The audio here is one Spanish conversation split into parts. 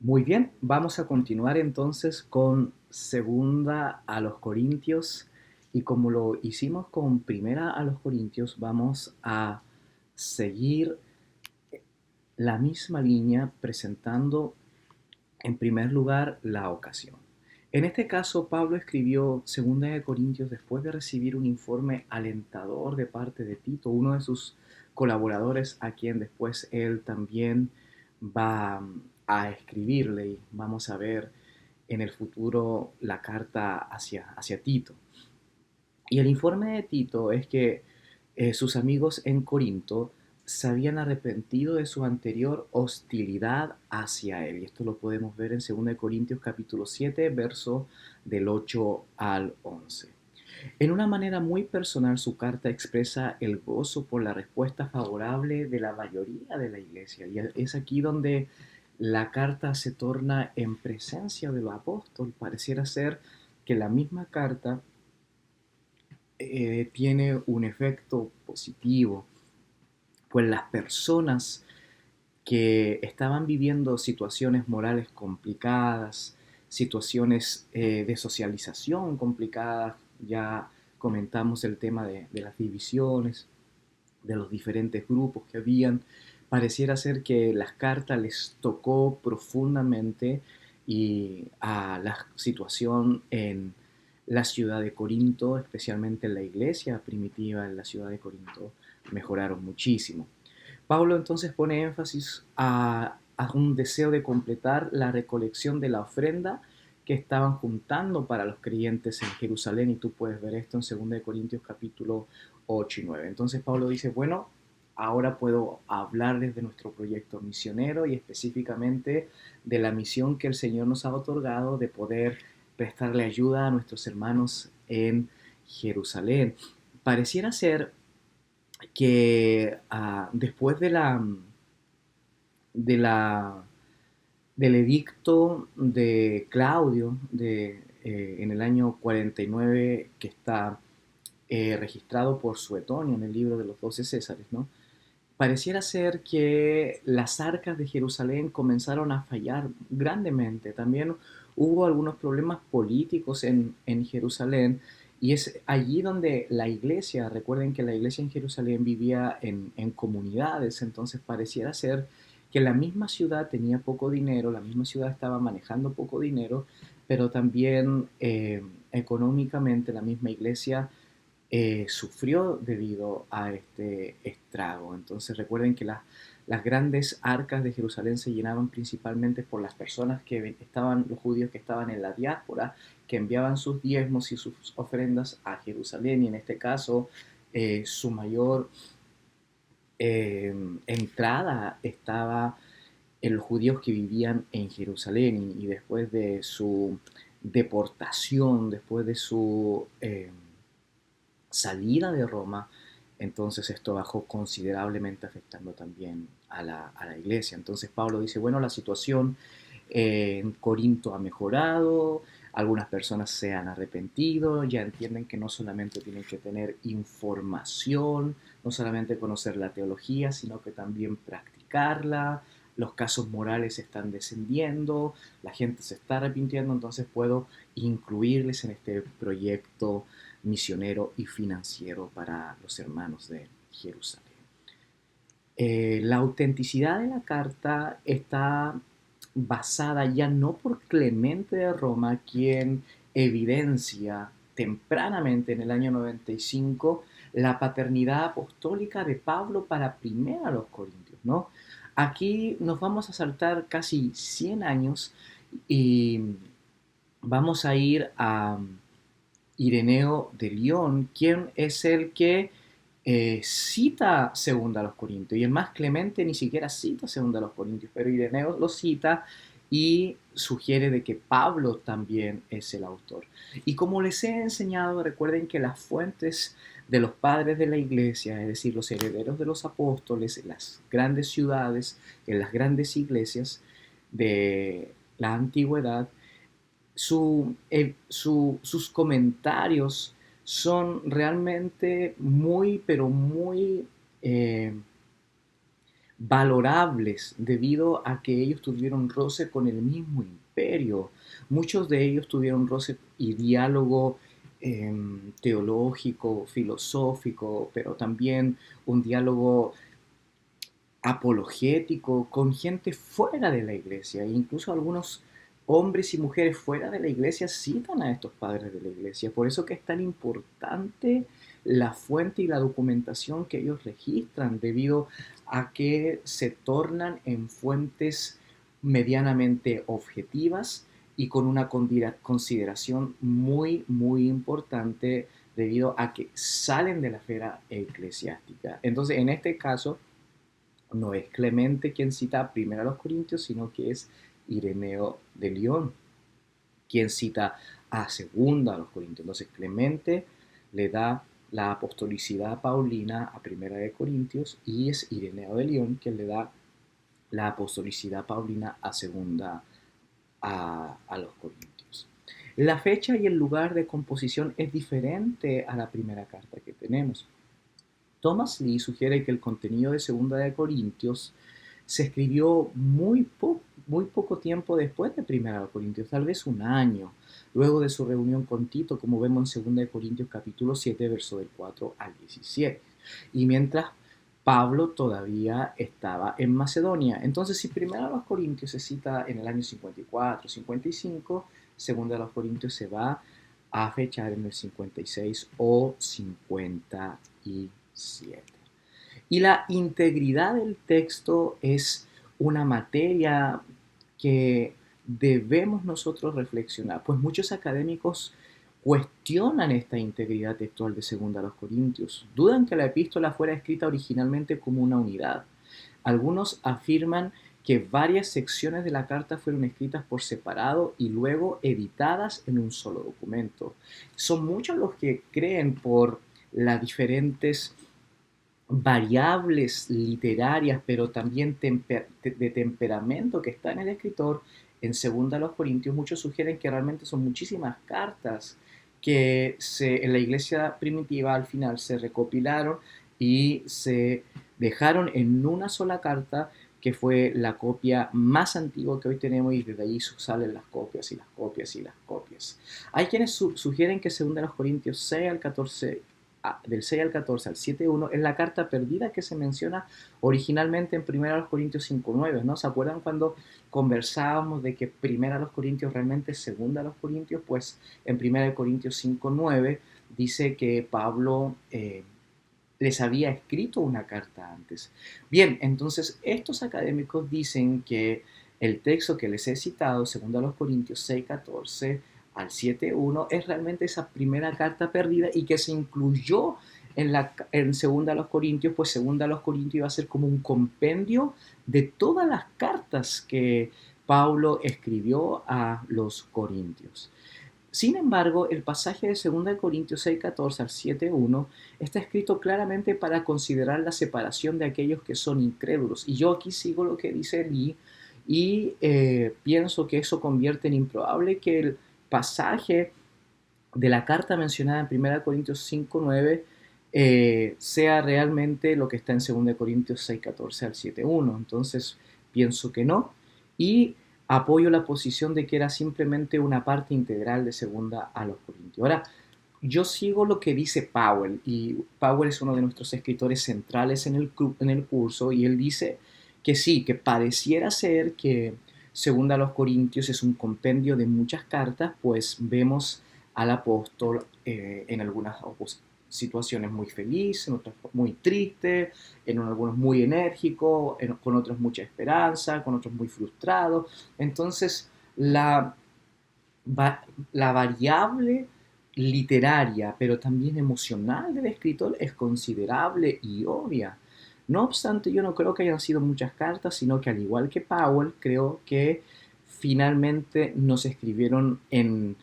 Muy bien, vamos a continuar entonces con segunda a los Corintios y como lo hicimos con primera a los Corintios, vamos a seguir la misma línea presentando en primer lugar la ocasión. En este caso, Pablo escribió segunda de Corintios después de recibir un informe alentador de parte de Tito, uno de sus colaboradores a quien después él también va a escribirle y vamos a ver en el futuro la carta hacia Tito. Y el informe de Tito es que sus amigos en Corinto se habían arrepentido de su anterior hostilidad hacia él. Y esto lo podemos ver en 2 Corintios capítulo 7, verso del 8 al 11. En una manera muy personal, su carta expresa el gozo por la respuesta favorable de la mayoría de la iglesia. Y es aquí donde la carta se torna en presencia del apóstol. Pareciera ser que la misma carta tiene un efecto positivo, pues las personas que estaban viviendo situaciones morales complicadas, situaciones de socialización complicadas, ya comentamos el tema de las divisiones, de los diferentes grupos que habían, pareciera ser que las cartas les tocó profundamente y a la situación en la ciudad de Corinto, especialmente en la iglesia primitiva en la ciudad de Corinto, mejoraron muchísimo. Pablo entonces pone énfasis a un deseo de completar la recolección de la ofrenda que estaban juntando para los creyentes en Jerusalén, y tú puedes ver esto en 2 Corintios capítulo 8 y 9. Entonces Pablo dice, bueno, ahora puedo hablarles de nuestro proyecto misionero y específicamente de la misión que el Señor nos ha otorgado de poder prestarle ayuda a nuestros hermanos en Jerusalén. Pareciera ser que después de la, del edicto de Claudio en el año 49, que está registrado por Suetonio en el libro de los 12 Césares, ¿no? Pareciera ser que las arcas de Jerusalén comenzaron a fallar grandemente. También hubo algunos problemas políticos en Jerusalén y es allí donde la iglesia, recuerden que la iglesia en Jerusalén vivía en comunidades, entonces pareciera ser que la misma ciudad tenía poco dinero, la misma ciudad estaba manejando poco dinero, pero también económicamente la misma iglesia sufrió debido a este estrago. Entonces recuerden que las grandes arcas de Jerusalén se llenaban principalmente por las personas que estaban, los judíos que estaban en la diáspora, que enviaban sus diezmos y sus ofrendas a Jerusalén, y en este caso su mayor entrada estaba en los judíos que vivían en Jerusalén, y después de su deportación, después de su salida de Roma, entonces esto bajó considerablemente afectando también a la iglesia. Entonces Pablo dice, bueno, la situación en Corinto ha mejorado, algunas personas se han arrepentido, ya entienden que no solamente tienen que tener información, no solamente conocer la teología, sino que también practicarla, los casos morales están descendiendo, la gente se está arrepintiendo, entonces puedo incluirles en este proyecto misionero y financiero para los hermanos de Jerusalén. La autenticidad de la carta está basada ya no por Clemente de Roma, quien evidencia tempranamente en el año 95 la paternidad apostólica de Pablo para primera a los Corintios, ¿no? Aquí nos vamos a saltar casi 100 años y vamos a ir a Ireneo de León, quien es el que cita segunda a los Corintios. Y el más Clemente ni siquiera cita segunda a los Corintios, pero Ireneo lo cita y sugiere de que Pablo también es el autor. Y como les he enseñado, recuerden que las fuentes de los padres de la iglesia, es decir, los herederos de los apóstoles, en las grandes ciudades, en las grandes iglesias de la antigüedad, sus comentarios son realmente muy, pero muy valorables debido a que ellos tuvieron roce con el mismo imperio. Muchos de ellos tuvieron roce y diálogo teológico, filosófico, pero también un diálogo apologético con gente fuera de la iglesia. E incluso algunos hombres y mujeres fuera de la iglesia citan a estos padres de la iglesia. Por eso que es tan importante la fuente y la documentación que ellos registran, debido a que se tornan en fuentes medianamente objetivas y con una consideración muy, muy importante debido a que salen de la esfera eclesiástica. Entonces, en este caso, no es Clemente quien cita primero a los Corintios, sino que es Ireneo de León quien cita a segunda a los Corintios. Entonces Clemente le da la apostolicidad paulina a primera de Corintios y es Ireneo de León quien le da la apostolicidad paulina a segunda a los Corintios. La fecha y el lugar de composición es diferente a la primera carta que tenemos. Thomas Lee sugiere que el contenido de Segunda de Corintios se escribió muy poco tiempo después de Primera de Corintios, tal vez un año, luego de su reunión con Tito, como vemos en Segunda de Corintios capítulo 7, verso del 4 al 17. Y mientras Pablo todavía estaba en Macedonia. Entonces, si Primera de los Corintios se cita en el año 54, 55, Segunda de los Corintios se va a fechar en el 56 o 57. Y la integridad del texto es una materia que debemos nosotros reflexionar, pues muchos académicos cuestionan esta integridad textual de Segunda a los Corintios, dudan que la epístola fuera escrita originalmente como una unidad. Algunos afirman que varias secciones de la carta fueron escritas por separado y luego editadas en un solo documento. Son muchos los que creen por las diferentes variables literarias, pero también de temperamento que está en el escritor. En segunda a los Corintios, muchos sugieren que realmente son muchísimas cartas que en la iglesia primitiva al final se recopilaron y se dejaron en una sola carta, que fue la copia más antigua que hoy tenemos, y desde ahí salen las copias y las copias y las copias. Hay quienes sugieren que segunda a los Corintios 6 al 14, del 6 al 14 al 7.1 es la carta perdida que se menciona originalmente en 1 Corintios 5.9, ¿no? ¿Se acuerdan cuando conversábamos de que 1 Corintios realmente es 2 Corintios? Pues en 1 Corintios 5.9 dice que Pablo les había escrito una carta antes. Bien, entonces estos académicos dicen que el texto que les he citado, 2 Corintios 6.14 al 7.1, es realmente esa primera carta perdida y que se incluyó en Segunda a los Corintios, pues Segunda a los Corintios iba a ser como un compendio de todas las cartas que Pablo escribió a los Corintios. Sin embargo, el pasaje de 2 Corintios 6:14 al 7:1 está escrito claramente para considerar la separación de aquellos que son incrédulos. Y yo aquí sigo lo que dice Lee y pienso que eso convierte en improbable que el pasaje de la carta mencionada en 1 Corintios 5:9 sea realmente lo que está en 2 Corintios 6:14 al 7:1. Entonces, pienso que no. Y apoyo la posición de que era simplemente una parte integral de Segunda a los Corintios. Ahora, yo sigo lo que dice Powell, y Powell es uno de nuestros escritores centrales en el curso, y él dice que sí, que pareciera ser que Segunda a los Corintios es un compendio de muchas cartas, pues vemos al apóstol en algunas situaciones muy feliz, en otras muy triste, en algunos muy enérgico, con otros mucha esperanza, con otros muy frustrados. Entonces, la variable literaria, pero también emocional del escritor es considerable y obvia. No obstante, yo no creo que hayan sido muchas cartas, sino que al igual que Powell, creo que finalmente no se escribieron en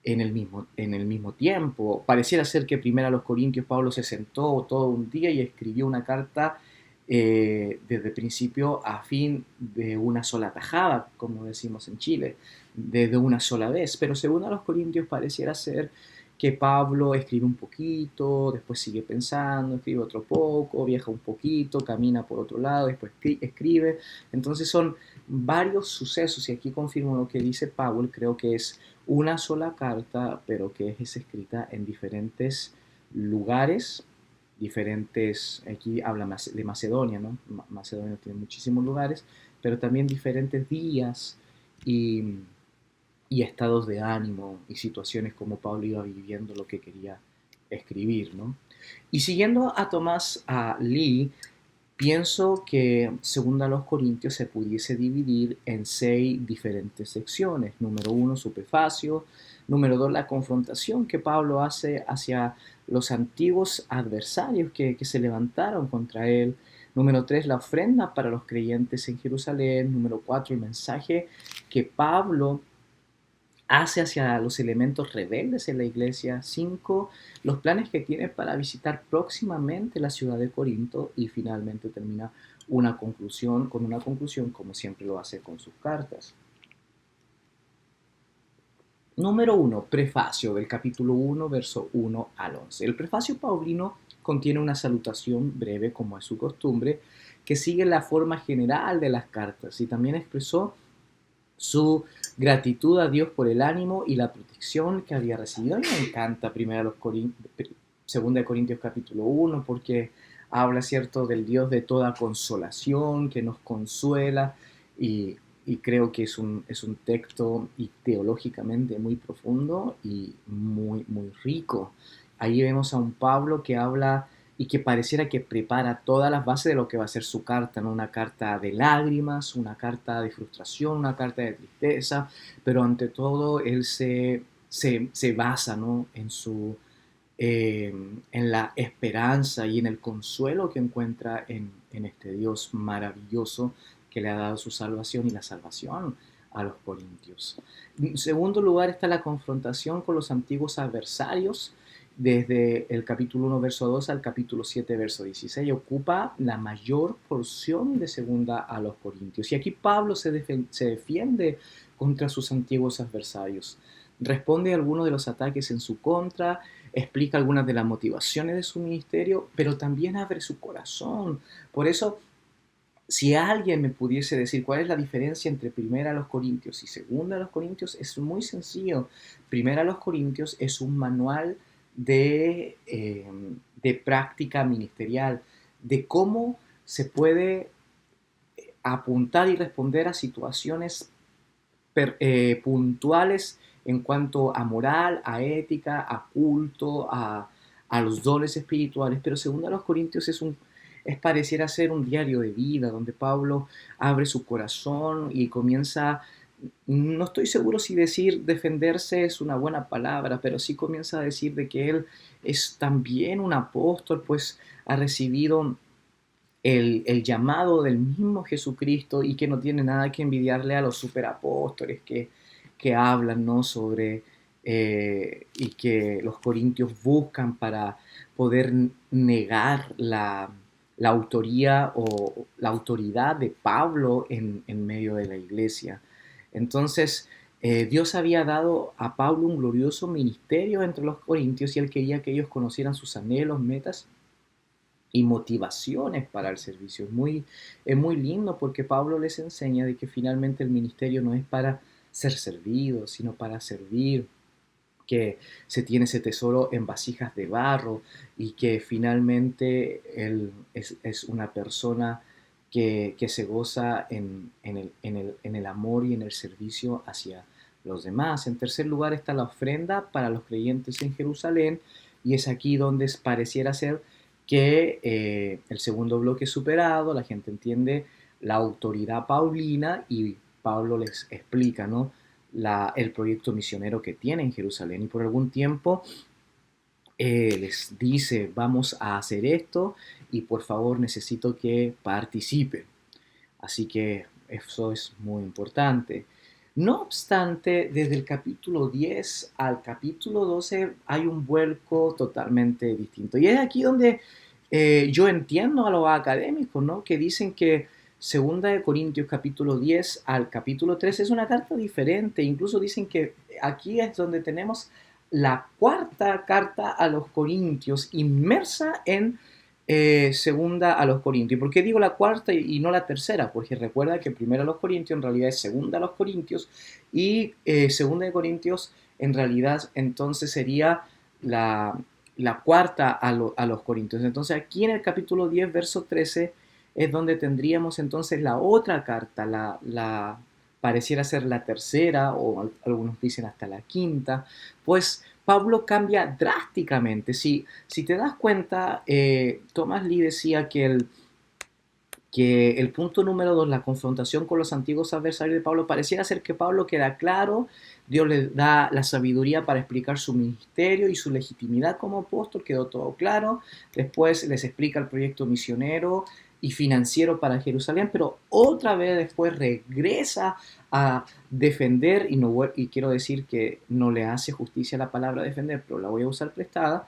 el mismo tiempo. Pareciera ser que primero a los Corintios Pablo se sentó todo un día y escribió una carta desde principio a fin de una sola tajada, como decimos en Chile, desde una sola vez. Pero según a los Corintios pareciera ser que Pablo escribe un poquito, después sigue pensando, escribe otro poco, viaja un poquito, camina por otro lado, después escribe. Entonces son varios sucesos, y aquí confirmo lo que dice Powell, creo que es una sola carta, pero que es escrita en diferentes lugares, diferentes, aquí habla de Macedonia, ¿no? Macedonia tiene muchísimos lugares, pero también diferentes días y, y estados de ánimo y situaciones como Pablo iba viviendo lo que quería escribir, ¿no? Y siguiendo a Tomás a Lee, pienso que según a los Corintios se pudiese dividir en 6 diferentes secciones. Número 1, su prefacio. Número 2, la confrontación que Pablo hace hacia los antiguos adversarios que se levantaron contra él. Número 3, la ofrenda para los creyentes en Jerusalén. Número 4, el mensaje que Pablo hace hacia los elementos rebeldes en la iglesia. 5, los planes que tiene para visitar próximamente la ciudad de Corinto, y finalmente termina con una conclusión como siempre lo hace con sus cartas. Número 1, prefacio del capítulo 1, verso 1 al 11. El prefacio paulino contiene una salutación breve, como es su costumbre, que sigue la forma general de las cartas, y también expresó su gratitud a Dios por el ánimo y la protección que había recibido. A mí me encanta 2 Corintios capítulo 1, porque habla, cierto, del Dios de toda consolación, que nos consuela, y, y creo que es un texto y teológicamente muy profundo y muy, muy rico. Ahí vemos a un Pablo que habla y que pareciera que prepara todas las bases de lo que va a ser su carta, ¿no? Una carta de lágrimas, una carta de frustración, una carta de tristeza, pero ante todo él se basa, ¿no? En la esperanza y en el consuelo que encuentra en este Dios maravilloso que le ha dado su salvación y la salvación a los corintios. En segundo lugar está la confrontación con los antiguos adversarios, desde el capítulo 1, verso 2 al capítulo 7, verso 16, ocupa la mayor porción de segunda a los Corintios. Y aquí Pablo se defiende contra sus antiguos adversarios. Responde a algunos de los ataques en su contra, explica algunas de las motivaciones de su ministerio, pero también abre su corazón. Por eso, si alguien me pudiese decir cuál es la diferencia entre Primera a los Corintios y Segunda a los Corintios, es muy sencillo. Primera a los Corintios es un manual de práctica ministerial, de cómo se puede apuntar y responder a situaciones puntuales en cuanto a moral, a ética, a culto, a los dones espirituales. Pero según a los Corintios es pareciera ser un diario de vida donde Pablo abre su corazón y comienza, no estoy seguro si decir defenderse es una buena palabra, pero sí comienza a decir de que él es también un apóstol, pues ha recibido el llamado del mismo Jesucristo, y que no tiene nada que envidiarle a los superapóstoles que hablan, ¿no? Sobre, y que los corintios buscan para poder negar la autoría o la autoridad de Pablo en medio de la iglesia. Entonces, Dios había dado a Pablo un glorioso ministerio entre los corintios, y él quería que ellos conocieran sus anhelos, metas y motivaciones para el servicio. Es muy lindo, porque Pablo les enseña de que finalmente el ministerio no es para ser servido, sino para servir, que se tiene ese tesoro en vasijas de barro, y que finalmente él es una persona que se goza en el amor y en el servicio hacia los demás. En tercer lugar está la ofrenda para los creyentes en Jerusalén, y es aquí donde pareciera ser que el segundo bloque es superado, la gente entiende la autoridad paulina, y Pablo les explica, ¿no? El proyecto misionero que tiene en Jerusalén, y por algún tiempo les dice: vamos a hacer esto y por favor necesito que participen. Así que eso es muy importante. No obstante, desde el capítulo 10 al capítulo 12 hay un vuelco totalmente distinto. Y es aquí donde yo entiendo a los académicos, ¿no? Que dicen que Segunda de Corintios capítulo 10 al capítulo 13 es una carta diferente. Incluso dicen que aquí es donde tenemos la cuarta carta a los Corintios, inmersa en segunda a los Corintios. ¿Por qué digo la cuarta y no la tercera? Porque recuerda que primera a los Corintios en realidad es segunda a los Corintios y segunda de Corintios en realidad entonces sería la, la cuarta a los Corintios. Entonces aquí en el capítulo 10, verso 13, es donde tendríamos entonces la otra carta, pareciera ser la tercera, o algunos dicen hasta la quinta, pues Pablo cambia drásticamente. Si te das cuenta, Thomas Lee decía que el punto número 2, la confrontación con los antiguos adversarios de Pablo, pareciera ser que Pablo queda claro, Dios le da la sabiduría para explicar su ministerio y su legitimidad como apóstol, quedó todo claro. Después les explica el proyecto misionero y financiero para Jerusalén, pero otra vez después regresa a defender, y quiero decir que no le hace justicia a la palabra defender, pero la voy a usar prestada,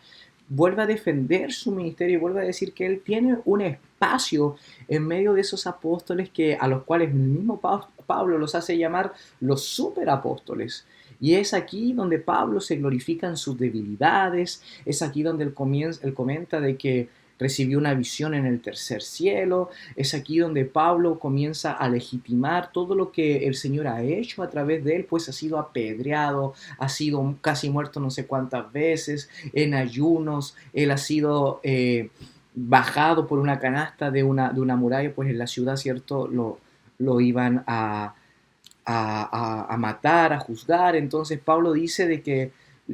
vuelve a defender su ministerio y vuelve a decir que él tiene un espacio en medio de esos apóstoles a los cuales el mismo Pablo los hace llamar los superapóstoles. Y es aquí donde Pablo se glorifica en sus debilidades, es aquí donde él comenta de que recibió una visión en el tercer cielo, es aquí donde Pablo comienza a legitimar todo lo que el Señor ha hecho a través de él, pues ha sido apedreado, ha sido casi muerto no sé cuántas veces, en ayunos, él ha sido bajado por una canasta de una muralla, pues en la ciudad, ¿cierto? Lo iban a matar, a juzgar. Entonces Pablo dice de que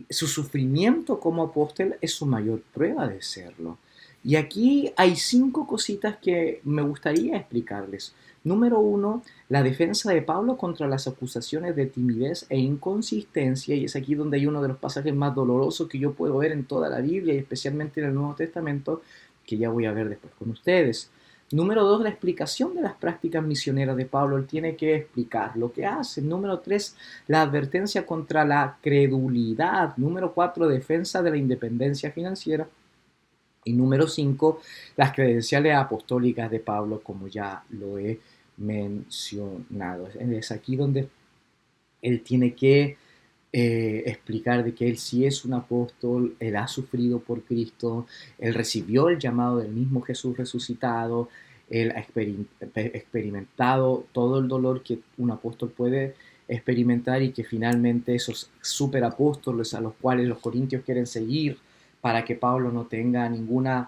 su sufrimiento como apóstol es su mayor prueba de serlo. Y aquí hay 5 cositas que me gustaría explicarles. Número 1, la defensa de Pablo contra las acusaciones de timidez e inconsistencia, y es aquí donde hay uno de los pasajes más dolorosos que yo puedo ver en toda la Biblia y especialmente en el Nuevo Testamento, que ya voy a ver después con ustedes. Número 2, la explicación de las prácticas misioneras de Pablo. Él tiene que explicar lo que hace. Número 3, la advertencia contra la credulidad. Número 4, defensa de la independencia financiera. Y número 5, las credenciales apostólicas de Pablo, como ya lo he mencionado. Es aquí donde él tiene que explicar de que él sí es un apóstol, él ha sufrido por Cristo, él recibió el llamado del mismo Jesús resucitado, él ha experimentado todo el dolor que un apóstol puede experimentar y que finalmente esos superapóstoles a los cuales los corintios quieren seguir para que Pablo no tenga uh,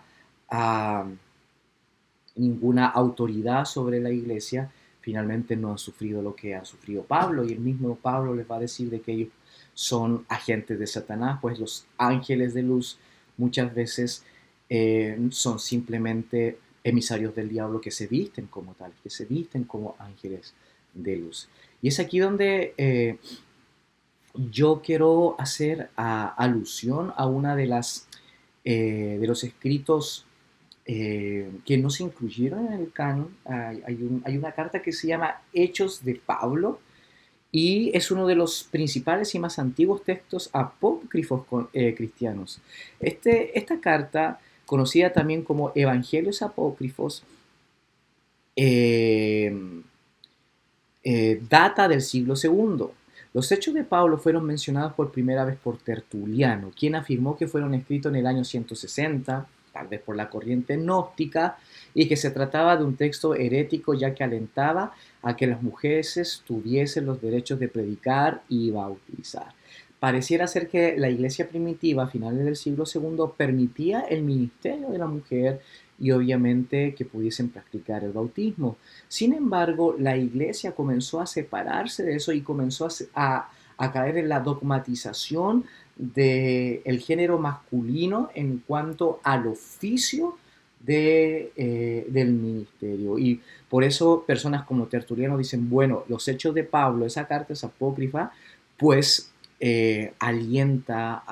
ninguna autoridad sobre la iglesia, finalmente no han sufrido lo que ha sufrido Pablo, y el mismo Pablo les va a decir de que ellos son agentes de Satanás, pues los ángeles de luz muchas veces son simplemente emisarios del diablo que se visten como tal, que se visten como ángeles de luz. Y es aquí donde yo quiero hacer alusión a una de los escritos que no se incluyeron en el canon. Hay una carta que se llama Hechos de Pablo y es uno de los principales y más antiguos textos apócrifos cristianos. Esta carta, conocida también como Evangelios Apócrifos, eh, data del siglo segundo. Los hechos de Pablo fueron mencionados por primera vez por Tertuliano, quien afirmó que fueron escritos en el año 160, tal vez por la corriente gnóstica, y que se trataba de un texto herético ya que alentaba a que las mujeres tuviesen los derechos de predicar y bautizar. Pareciera ser que la iglesia primitiva, a finales del siglo segundo, permitía el ministerio de la mujer y obviamente que pudiesen practicar el bautismo. Sin embargo, la iglesia comenzó a separarse de eso y comenzó a caer en la dogmatización del género masculino en cuanto al oficio del ministerio. Y por eso personas como Tertuliano dicen, bueno, los hechos de Pablo, esa carta es apócrifa, pues alienta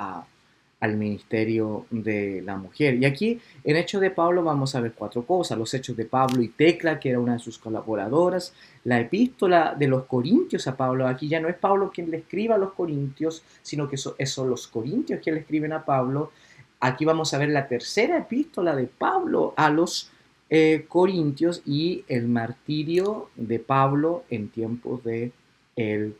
al ministerio de la mujer. Y aquí en Hechos de Pablo vamos a ver 4 cosas: los hechos de Pablo y Tecla, que era una de sus colaboradoras, la epístola de los Corintios a Pablo. Aquí ya no es Pablo quien le escribe a los Corintios, sino que son los Corintios quienes le escriben a Pablo. Aquí vamos a ver la tercera epístola de Pablo a los Corintios y el martirio de Pablo en tiempos de el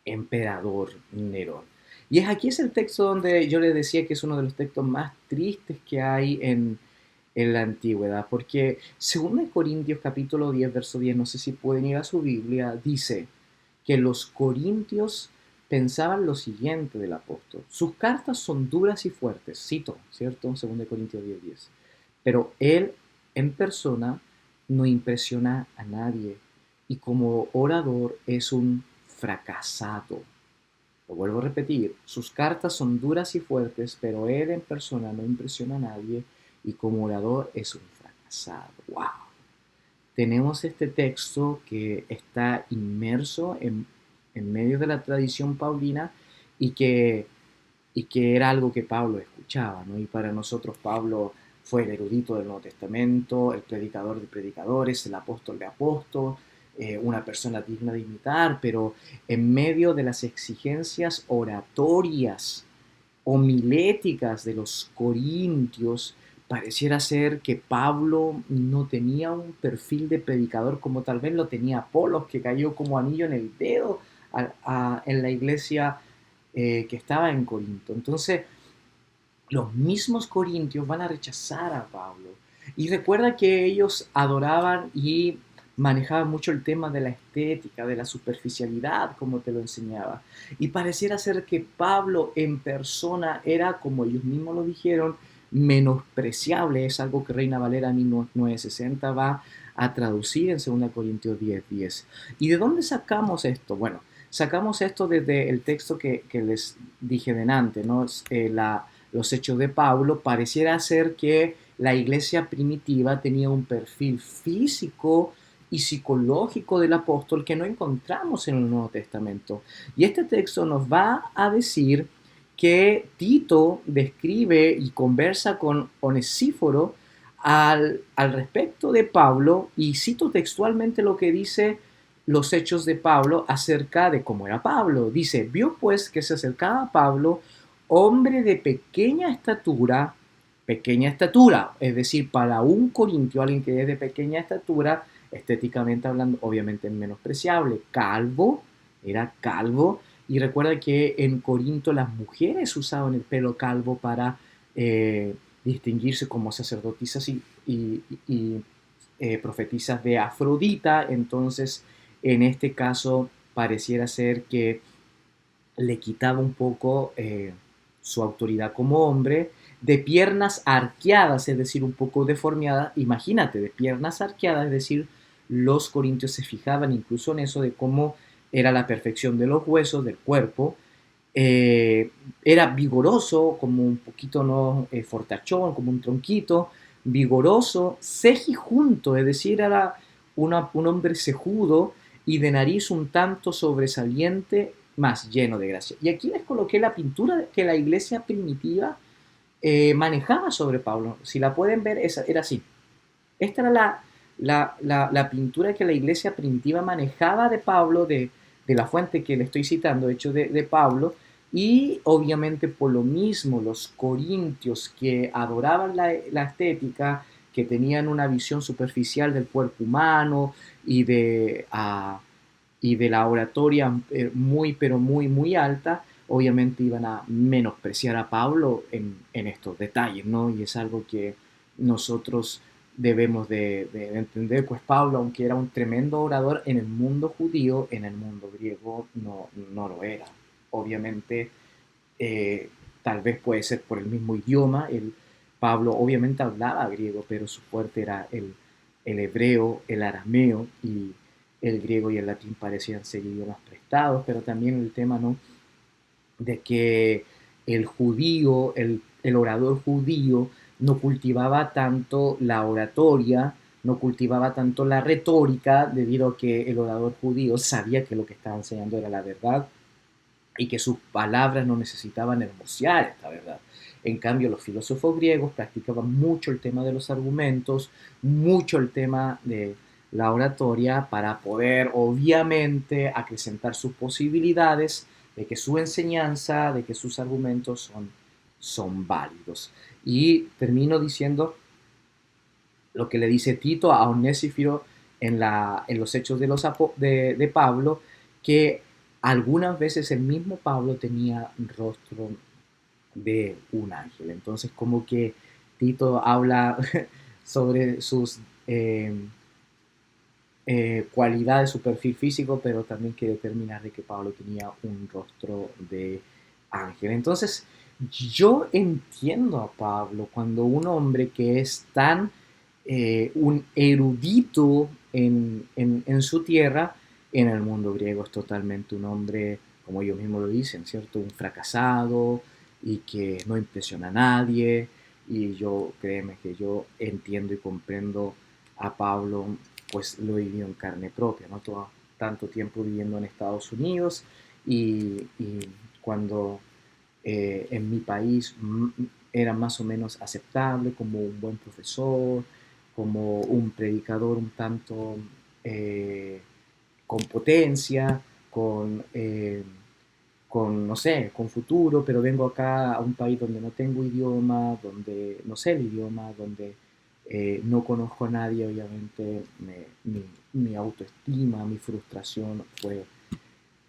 emperador Nerón. Y aquí es el texto donde yo les decía que es uno de los textos más tristes que hay en la antigüedad, porque según Corintios capítulo 10, verso 10, no sé si pueden ir a su Biblia, dice que los corintios pensaban lo siguiente del apóstol: sus cartas son duras y fuertes, cito, ¿cierto? Según Corintios 10, 10. Pero él en persona no impresiona a nadie y como orador es un fracasado. Lo vuelvo a repetir, sus cartas son duras y fuertes, pero él en persona no impresiona a nadie y como orador es un fracasado. ¡Wow! Tenemos este texto que está inmerso en medio de la tradición paulina y que era algo que Pablo escuchaba, ¿no? Y para nosotros Pablo fue el erudito del Nuevo Testamento, el predicador de predicadores, el apóstol de apóstoles, una persona digna de imitar, pero en medio de las exigencias oratorias, homiléticas de los corintios, pareciera ser que Pablo no tenía un perfil de predicador como tal vez lo tenía Apolos, que cayó como anillo en el dedo en la iglesia que estaba en Corinto. Entonces, los mismos corintios van a rechazar a Pablo. Y recuerda que ellos adoraban y manejaban mucho el tema de la estética, de la superficialidad, como te lo enseñaba. Y pareciera ser que Pablo en persona era, como ellos mismos lo dijeron, menospreciable. Es algo que Reina Valera 1960 va a traducir en 2 Corintios 10:10. 10. ¿Y de dónde sacamos esto? Bueno, sacamos esto desde el texto que les dije delante, ¿no? Los hechos de Pablo. Pareciera ser que la iglesia primitiva tenía un perfil físico y psicológico del apóstol que no encontramos en el Nuevo Testamento. Y este texto nos va a decir que Tito describe y conversa con Onesíforo al respecto de Pablo, y cito textualmente lo que dice los hechos de Pablo acerca de cómo era Pablo. Dice: vio pues que se acercaba a Pablo, hombre de pequeña estatura, es decir, para un corintio, alguien que es de pequeña estatura, estéticamente hablando, obviamente menospreciable, calvo, era calvo, y recuerda que en Corinto las mujeres usaban el pelo calvo para distinguirse como sacerdotisas y profetisas de Afrodita. Entonces, en este caso, pareciera ser que le quitaba un poco su autoridad como hombre, de piernas arqueadas, es decir, un poco deformeadas. Imagínate, de piernas arqueadas, es decir, los corintios se fijaban incluso en eso de cómo era la perfección de los huesos, del cuerpo. Era vigoroso, como un poquito no fortachón, como un tronquito, vigoroso, cejijunto, es decir, era un hombre cejudo y de nariz un tanto sobresaliente, más lleno de gracia. Y aquí les coloqué la pintura que la iglesia primitiva manejaba sobre Pablo. Si la pueden ver, era así. Esta era la pintura que la iglesia primitiva manejaba de Pablo, de la fuente que le estoy citando, hecho de Pablo, y obviamente por lo mismo los corintios que adoraban la estética, que tenían una visión superficial del cuerpo humano y y de la oratoria muy, pero muy, muy alta, obviamente iban a menospreciar a Pablo en estos detalles, ¿no? Y es algo que nosotros debemos de entender, pues Pablo, aunque era un tremendo orador en el mundo judío, en el mundo griego no lo era. Obviamente, eh, tal vez puede ser por el mismo idioma. Pablo obviamente hablaba griego, pero su fuerte era el hebreo, el arameo, y el griego y el latín parecían ser idiomas prestados, pero también el tema, ¿no?, de que el judío, el orador judío, no cultivaba tanto la oratoria, no cultivaba tanto la retórica, debido a que el orador judío sabía que lo que estaba enseñando era la verdad y que sus palabras no necesitaban hermosear esta verdad. En cambio, los filósofos griegos practicaban mucho el tema de los argumentos, mucho el tema de la oratoria, para poder obviamente acrecentar sus posibilidades de que su enseñanza, de que sus argumentos son válidos. Y termino diciendo lo que le dice Tito a Onesíforo en los hechos de Pablo, que algunas veces el mismo Pablo tenía rostro de un ángel. Entonces, como que Tito habla sobre sus cualidades, su perfil físico, pero también que determina de que Pablo tenía un rostro de ángel. Entonces, yo entiendo a Pablo cuando un hombre que es tan un erudito en su tierra, en el mundo griego es totalmente un hombre, como ellos mismos lo dicen, ¿cierto? Un fracasado y que no impresiona a nadie. Y yo, créeme que yo entiendo y comprendo a Pablo, pues lo he vivido en carne propia, ¿no? Todo, tanto tiempo viviendo en Estados Unidos y cuando en mi país era más o menos aceptable como un buen profesor, como un predicador un tanto eh, con potencia, con, no sé, con futuro, pero vengo acá a un país donde no tengo idioma, donde no sé el idioma, donde no conozco a nadie, obviamente mi autoestima, mi frustración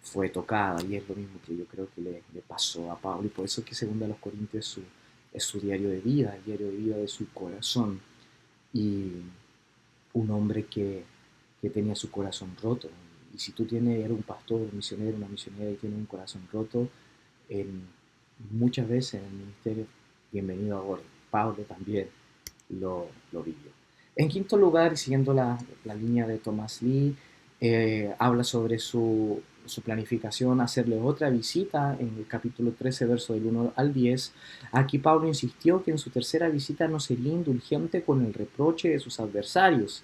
fue tocada y es lo mismo que yo creo que le pasó a Pablo y por eso es que segunda los Corintios es su diario de vida, el diario de vida de su corazón y un hombre que tenía su corazón roto. Y si tú tienes, eres un pastor, un misionero, una misionera y tienes un corazón roto, en, muchas veces en el ministerio, bienvenido ahora. Pablo también lo vivió. En quinto lugar, y siguiendo la línea de Thomas Lee, habla sobre su planificación, hacerle otra visita en el capítulo 13, verso del 1 al 10. Aquí Pablo insistió que en su tercera visita no sería indulgente con el reproche de sus adversarios.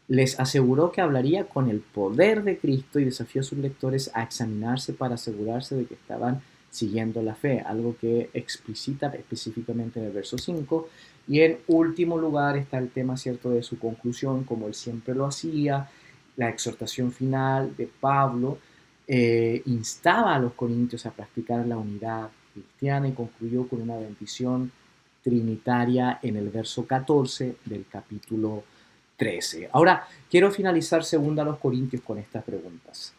Les aseguró que hablaría con el poder de Cristo y desafió a sus lectores a examinarse para asegurarse de que estaban siguiendo la fe, algo que explicita específicamente en el verso 5. Y en último lugar está el tema cierto de su conclusión, como él siempre lo hacía, la exhortación final de Pablo instaba a los corintios a practicar la unidad cristiana y concluyó con una bendición trinitaria en el verso 14 del capítulo 13. Ahora, quiero finalizar segunda a los Corintios con estas preguntas.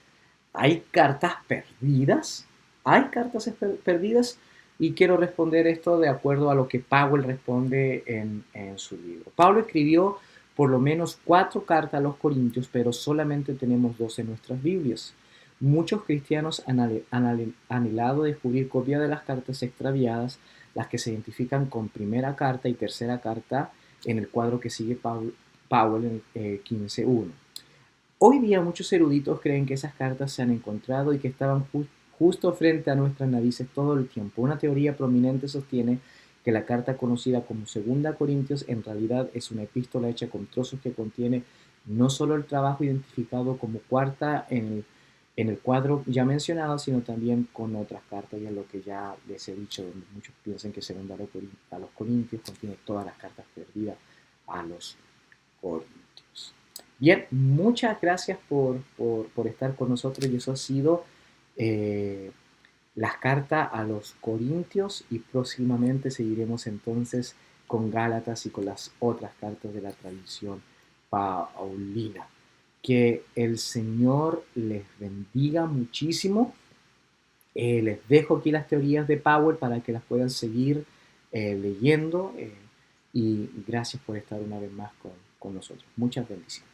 ¿Hay cartas perdidas? ¿Hay cartas perdidas? Y quiero responder esto de acuerdo a lo que Powell responde en su libro. Pablo escribió por lo menos 4 cartas a los Corintios, pero solamente tenemos 2 en nuestras Biblias. Muchos cristianos han anhelado descubrir copias de las cartas extraviadas, las que se identifican con primera carta y tercera carta en el cuadro que sigue Powell en 15.1. Hoy día muchos eruditos creen que esas cartas se han encontrado y que estaban justo frente a nuestras narices todo el tiempo. Una teoría prominente sostiene que la carta conocida como Segunda Corintios en realidad es una epístola hecha con trozos que contiene no solo el trabajo identificado como cuarta en el cuadro ya mencionado, sino también con otras cartas, y es lo que ya les he dicho, donde muchos piensan que Segunda a los Corintios contiene todas las cartas perdidas a los Corintios. Bien, muchas gracias por estar con nosotros y eso ha sido eh, las cartas a los Corintios y próximamente seguiremos entonces con Gálatas y con las otras cartas de la tradición paulina. Que el Señor les bendiga muchísimo. Les dejo aquí las teorías de Powell para que las puedan seguir leyendo y gracias por estar una vez más con nosotros. Muchas bendiciones.